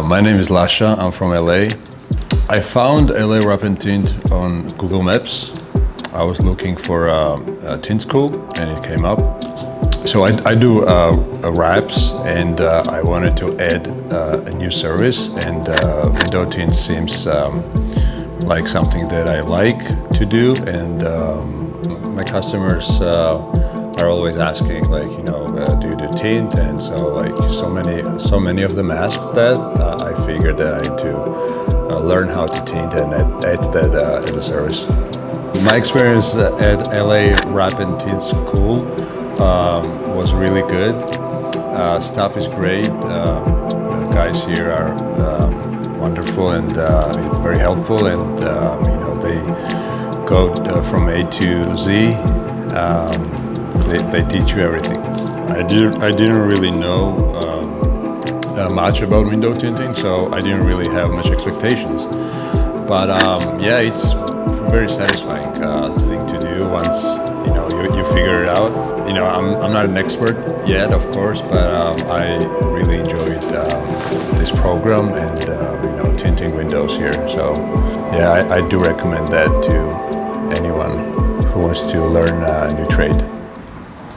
My name is Lasha, I'm from LA. I found LA Wrap and Tint on Google Maps. I was looking for a tint school and it came up. So I do wraps and I wanted to add a new service, and window tint seems like something that I like to do, and my customers are always asking, like, do you do tint? And so so many of them ask that. I figured that I need to learn how to tint and add that as a service. My experience at LA Wrap and Tint School was really good. Staff is great. The guys here are wonderful and very helpful, and they go from A to Z. They teach you everything. I didn't really know much about window tinting, so I didn't really have much expectations. But yeah, it's a very satisfying thing to do once you figure it out. I'm not an expert yet, of course, but I really enjoyed this program and tinting windows here. So yeah, I do recommend that to anyone who wants to learn a new trade.